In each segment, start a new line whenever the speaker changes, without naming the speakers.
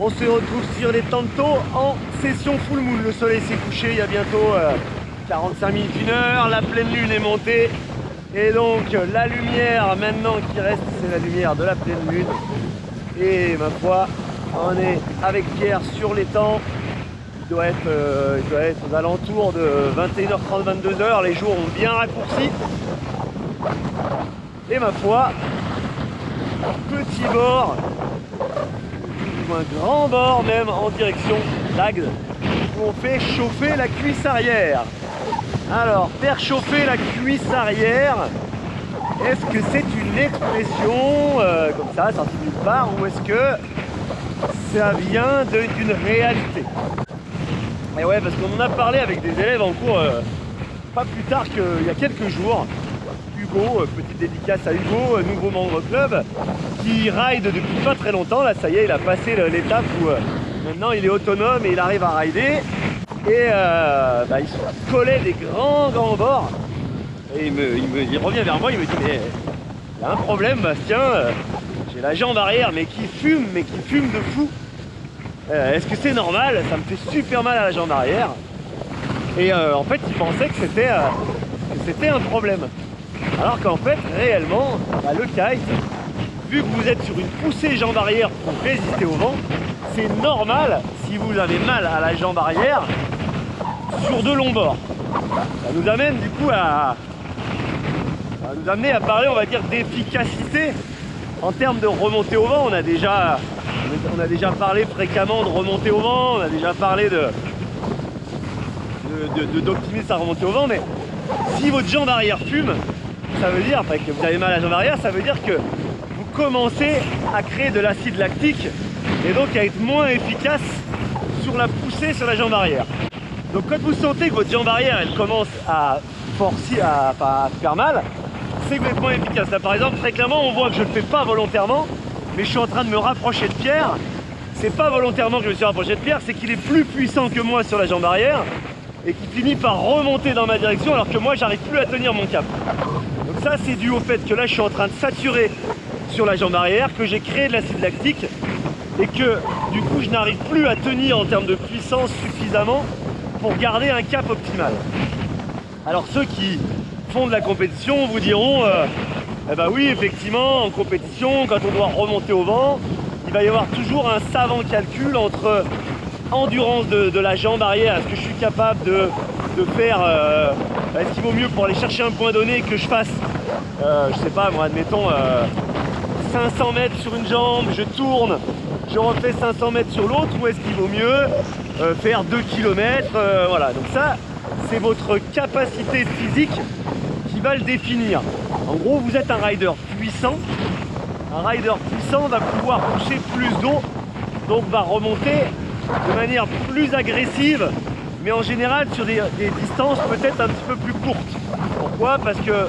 On se retrouve sur les Tanto en session full moon. Le soleil s'est couché il y a bientôt 45 minutes, 1 heure. La pleine lune est montée. Et donc la lumière maintenant qui reste, c'est la lumière de la pleine lune. Et ma foi, on est avec Pierre sur l'étang. Il doit être aux alentours de 21h30, 22h. Les jours ont bien raccourci. Et ma foi, un petit bord, ou un grand bord même, en direction d'Agde, où on fait chauffer la cuisse arrière. Alors, faire chauffer la cuisse arrière, est-ce que c'est une expression comme ça, sortie de nulle part, ou est-ce que ça vient d'une réalité? Et ouais, parce qu'on en a parlé avec des élèves en cours pas plus tard qu'il y a quelques jours. Hugo, petite dédicace à Hugo, nouveau membre club, qui ride depuis pas très longtemps. Là, ça y est, il a passé l'étape où maintenant il est autonome et il arrive à rider. Et il se collait des grands bords. Et il revient vers moi, il me dit mais il y a un problème Bastien, j'ai la jambe arrière mais qui fume de fou. Est-ce que c'est normal? Ça me fait super mal à la jambe arrière. Et en fait il pensait que c'était un problème. Alors qu'en fait réellement le kite, vu que vous êtes sur une poussée jambe arrière pour résister au vent, c'est normal si vous avez mal à la jambe arrière sur de longs bords. Ça nous amène du coup à parler, on va dire, d'efficacité en termes de remontée au vent. On a déjà parlé fréquemment de remontée au vent, on a déjà parlé d'optimisme à remonter au vent, mais si votre jambe arrière fume, ça veut dire, que vous avez mal à la jambe arrière, ça veut dire que vous commencez à créer de l'acide lactique et donc à être moins efficace sur la poussée sur la jambe arrière. Donc quand vous sentez que votre jambe arrière elle commence à faire mal, c'est que vous êtes moins efficace. Là par exemple, très clairement, on voit que je ne le fais pas volontairement, mais je suis en train de me rapprocher de Pierre. C'est pas volontairement que je me suis rapproché de Pierre, c'est qu'il est plus puissant que moi sur la jambe arrière et qui finit par remonter dans ma direction alors que moi j'arrive plus à tenir mon cap. Donc ça c'est dû au fait que là je suis en train de saturer sur la jambe arrière, que j'ai créé de l'acide lactique et que du coup je n'arrive plus à tenir en termes de puissance suffisamment pour garder un cap optimal. Alors ceux qui font de la compétition vous diront eh ben oui effectivement en compétition quand on doit remonter au vent, il va y avoir toujours un savant calcul entre endurance de la jambe arrière, est-ce que je suis capable de faire est-ce qu'il vaut mieux pour aller chercher un point donné que je fasse je sais pas moi admettons 500 mètres sur une jambe, je tourne, je refais 500 mètres sur l'autre, ou est-ce qu'il vaut mieux faire 2 km, voilà. Donc ça, c'est votre capacité physique qui va le définir. En gros, vous êtes un rider puissant. Un rider puissant va pouvoir pousser plus d'eau, donc va remonter de manière plus agressive, mais en général sur des distances peut-être un petit peu plus courtes. Pourquoi? Parce que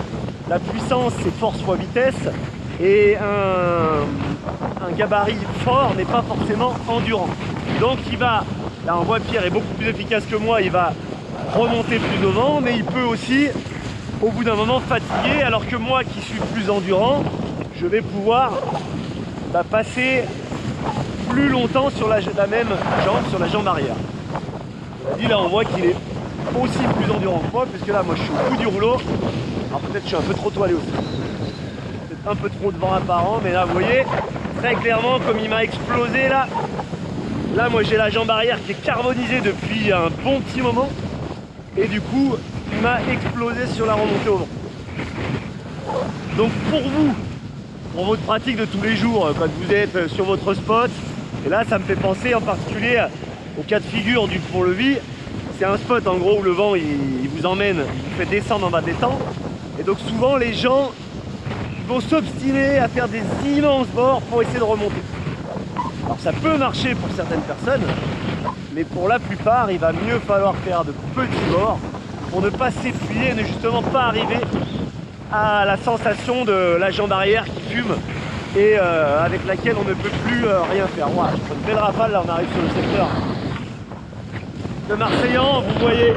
la puissance, c'est force fois vitesse. Et un gabarit fort n'est pas forcément endurant. Donc il va, là on voit Pierre est beaucoup plus efficace que moi, il va remonter plus au vent, mais il peut aussi au bout d'un moment fatiguer, alors que moi qui suis plus endurant, je vais pouvoir passer plus longtemps sur la même jambe, sur la jambe arrière. On a dit là on voit qu'il est aussi plus endurant que moi, puisque là moi je suis au bout du rouleau. Alors peut-être que je suis un peu trop toilé aussi. Un peu trop de vent apparent, mais là vous voyez très clairement comme il m'a explosé là moi j'ai la jambe arrière qui est carbonisée depuis un bon petit moment et du coup il m'a explosé sur la remontée au vent. Donc pour vous, pour votre pratique de tous les jours, quand vous êtes sur votre spot, et là ça me fait penser en particulier au cas de figure du pont-levis. C'est un spot en gros où le vent il vous emmène, il vous fait descendre en bas des temps, et donc souvent les gens vont s'obstiner à faire des immenses bords pour essayer de remonter. Alors ça peut marcher pour certaines personnes, mais pour la plupart il va mieux falloir faire de petits bords pour ne pas s'épuiser et ne justement pas arriver à la sensation de la jambe arrière qui fume et avec laquelle on ne peut plus rien faire. Voilà, je prends une belle rafale, là on arrive sur le secteur de Marseillan, vous voyez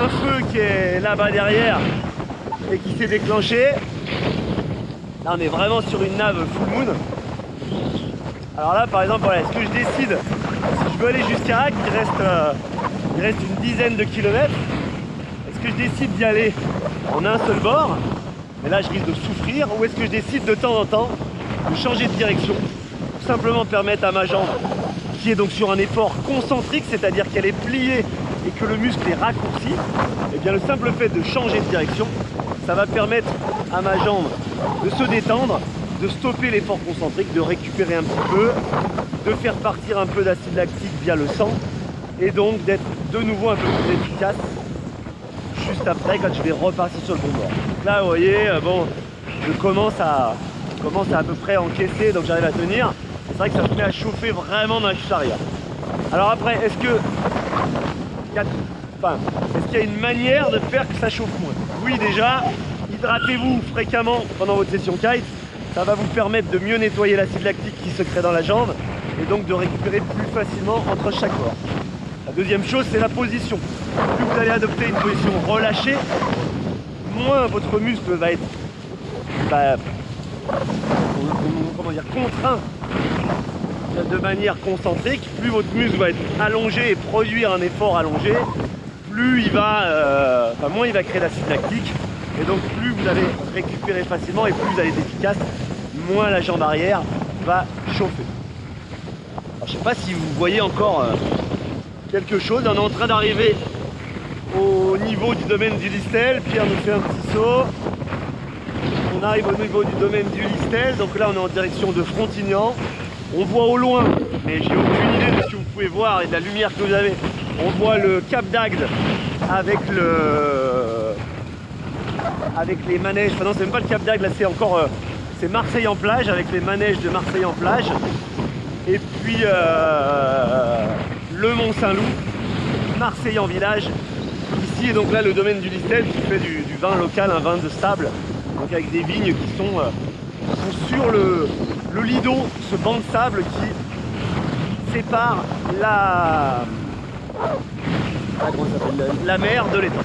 un feu qui est là-bas derrière et qui s'est déclenché. Là on est vraiment sur une nave full moon. Alors là par exemple, voilà, est-ce que je décide, si je veux aller jusqu'à Agde, il reste une dizaine de kilomètres, est-ce que je décide d'y aller en un seul bord, mais là je risque de souffrir, ou est-ce que je décide de temps en temps de changer de direction, pour simplement permettre à ma jambe, qui est donc sur un effort concentrique, c'est-à-dire qu'elle est pliée et que le muscle est raccourci, et bien le simple fait de changer de direction, ça va permettre à ma jambe de se détendre, de stopper l'effort concentrique, de récupérer un petit peu, de faire partir un peu d'acide lactique via le sang, et donc d'être de nouveau un peu plus efficace juste après quand je vais repartir sur le bon bord. Donc là vous voyez, bon, je commence à peu près encaisser, donc j'arrive à tenir. C'est vrai que ça se met à chauffer vraiment dans la cuisse arrière. Alors après, est-ce qu'il y a une manière de faire que ça chauffe moins? Oui, déjà, hydratez-vous fréquemment pendant votre session kite. Ça va vous permettre de mieux nettoyer l'acide lactique qui se crée dans la jambe et donc de récupérer plus facilement entre chaque bord. La deuxième chose, c'est la position. Plus vous allez adopter une position relâchée, moins votre muscle va être contraint de manière concentrique, plus votre muscle va être allongé et produire un effort allongé, plus il va, moins il va créer d'acide lactique, et donc plus vous allez récupérer facilement et plus vous allez être efficace, moins la jambe arrière va chauffer. Alors, je ne sais pas si vous voyez encore quelque chose, on est en train d'arriver au niveau du domaine du Listel. Pierre nous fait un petit saut. On arrive au niveau du domaine du Listel, donc là on est en direction de Frontignan. On voit au loin, mais j'ai aucune idée de ce que vous pouvez voir et de la lumière que vous avez. On voit le Cap d'Agde avec les manèges. Enfin non, c'est même pas le Cap d'Agde, là c'est encore c'est Marseille en plage avec les manèges de Marseille en plage. Et puis le Mont Saint-Loup, Marseille en village. Ici et donc là le domaine du Listel qui fait du vin local, un vin de sable, donc avec des vignes qui sont sur le lido, ce banc de sable qui sépare la mer de l'étang.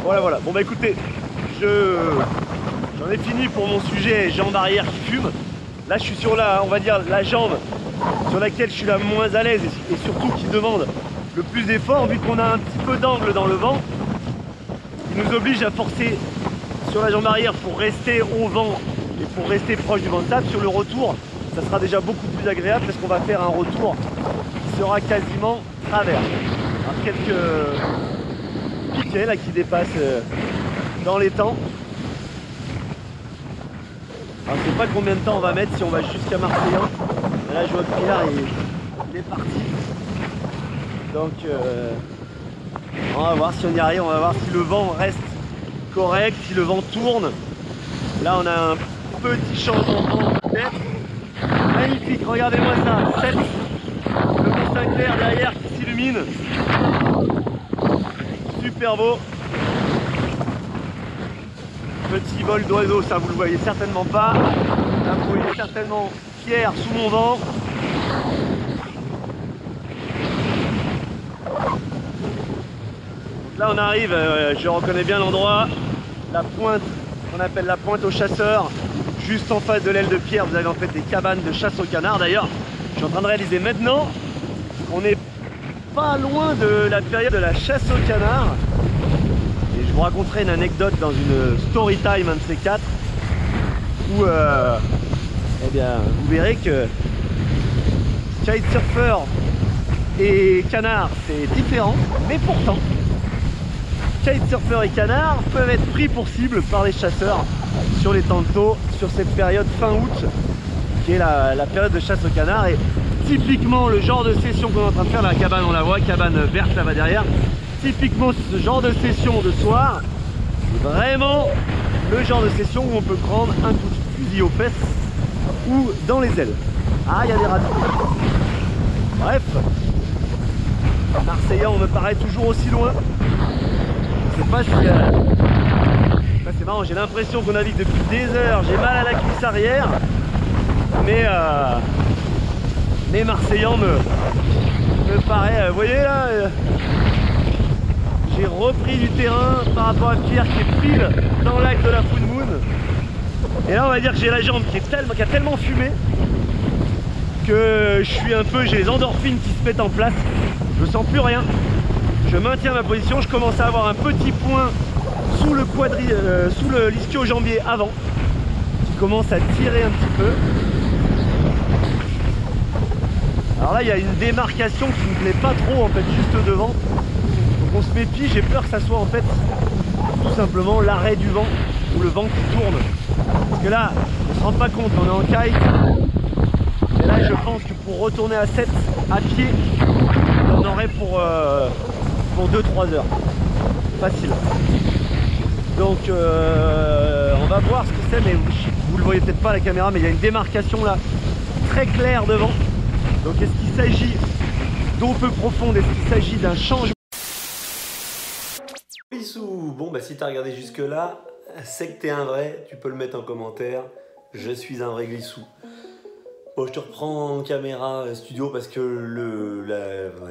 Voilà. Bon bah écoutez, j'en ai fini pour mon sujet jambe arrière qui fume. Là je suis sur on va dire la jambe sur laquelle je suis la moins à l'aise et surtout qui demande le plus d'effort, vu qu'on a un petit peu d'angle dans le vent, qui nous oblige à forcer sur la jambe arrière pour rester au vent et pour rester proche du vent de sable. Sur le retour, ça sera déjà beaucoup plus agréable parce qu'on va faire un retour qui sera quasiment travers. Alors, quelques piquets là qui dépassent dans les temps. Alors je sais pas combien de temps on va mettre si on va jusqu'à Marseillan. Là je vois que Pierre il est parti. Donc on va voir si on y arrive, on va voir si le vent reste correct, si le vent tourne. Là on a un petit changement de vent peut-être. Magnifique, regardez-moi ça, le Mont Saint-Clair derrière qui s'illumine. Super beau. Petit vol d'oiseau, ça vous le voyez certainement pas. Là vous voyez certainement Pierre sous mon vent. Là on arrive, je reconnais bien l'endroit, la pointe, qu'on appelle la pointe aux chasseurs, juste en face de l'aile de Pierre. Vous avez en fait des cabanes de chasse au canard. D'ailleurs, je suis en train de réaliser maintenant qu'on n'est pas loin de la période de la chasse au canard. Et je vous raconterai une anecdote dans une story time, un de ces quatre, où eh bien, vous verrez que kitesurfer et canard c'est différent, mais pourtant kitesurfer et canard peuvent être pris pour cible par les chasseurs sur les temps de taux, sur cette période fin août qui est la période de chasse au canard. Et typiquement le genre de session qu'on est en train de faire, la cabane on la voit, cabane verte là-bas derrière, typiquement ce genre de session de soir, c'est vraiment le genre de session où on peut prendre un coup de fusil aux fesses ou dans les ailes. Ah, il y a des ratés. Bref, Marseillan me paraît toujours aussi loin. Je sais pas si c'est marrant, j'ai l'impression qu'on navigue depuis des heures, j'ai mal à la cuisse arrière, mais Marseillan me paraît, vous voyez là, j'ai repris du terrain par rapport à Pierre qui est pile dans l'axe de la Full Moon. Et là on va dire que j'ai la jambe qui a tellement fumé que je suis un peu, j'ai les endorphines qui se mettent en place, je sens plus rien, je maintiens ma position, je commence à avoir un petit point sous le sous le l'ischio-jambier avant, qui commence à tirer un petit peu. Alors là il y a une démarcation qui ne me plaît pas trop en fait, juste devant, donc on se méfie, j'ai peur que ça soit en fait tout simplement l'arrêt du vent ou le vent qui tourne, parce que là on se rend pas compte, on est en kite. Et là je pense que pour retourner à 7 à pied, on en aurait pour 2-3 heures. Facile. Donc on va voir ce que c'est, mais vous le voyez peut-être pas à la caméra, mais il y a une démarcation là très claire devant. Donc est-ce qu'il s'agit d'eau peu profonde, est-ce qu'il s'agit d'un changement?
Bon bah si t'as regardé jusque là, c'est que t'es un vrai, tu peux le mettre en commentaire. Je suis un vrai glissou. Bon, je te reprends en caméra studio parce que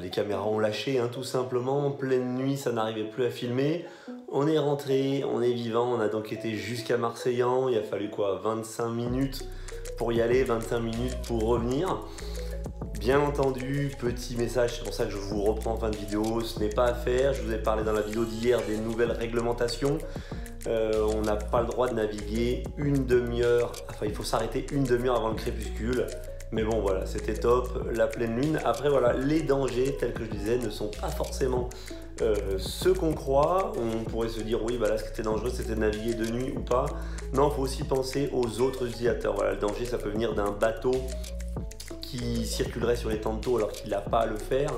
les caméras ont lâché, hein, tout simplement. En pleine nuit, ça n'arrivait plus à filmer. On est rentré, on est vivant, on a donc été jusqu'à Marseillan. Il a fallu quoi, 25 minutes pour y aller, 25 minutes pour revenir. Bien entendu, petit message, c'est pour ça que je vous reprends en fin de vidéo, ce n'est pas à faire. Je vous ai parlé dans la vidéo d'hier des nouvelles réglementations. On n'a pas le droit de naviguer une demi-heure, enfin il faut s'arrêter une demi-heure avant le crépuscule. Mais bon voilà, c'était top, la pleine lune. Après voilà, les dangers tels que je disais ne sont pas forcément ceux qu'on croit. On pourrait se dire oui, bah là ce qui était dangereux c'était de naviguer de nuit ou pas. Non, il faut aussi penser aux autres utilisateurs. Voilà, le danger ça peut venir d'un bateau qui circulerait sur les tantaux alors qu'il n'a pas à le faire.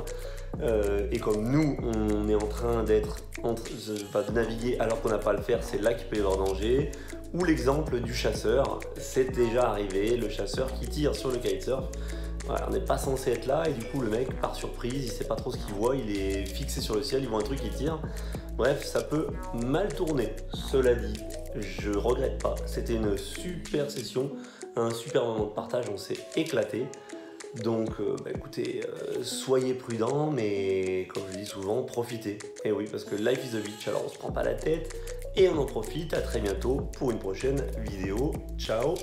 Et comme nous, on est en train de naviguer alors qu'on n'a pas à le faire, c'est là qu'il peut y avoir danger. Ou l'exemple du chasseur, c'est déjà arrivé, le chasseur qui tire sur le kitesurf. Voilà, on n'est pas censé être là et du coup le mec, par surprise, il sait pas trop ce qu'il voit, il est fixé sur le ciel, il voit un truc, il tire. Bref, ça peut mal tourner. Cela dit, je regrette pas, c'était une super session, un super moment de partage, on s'est éclaté. Donc écoutez, soyez prudents, mais comme je dis souvent, profitez. Et oui, parce que life is a beach, alors on se prend pas la tête et on en profite. À très bientôt pour une prochaine vidéo. Ciao!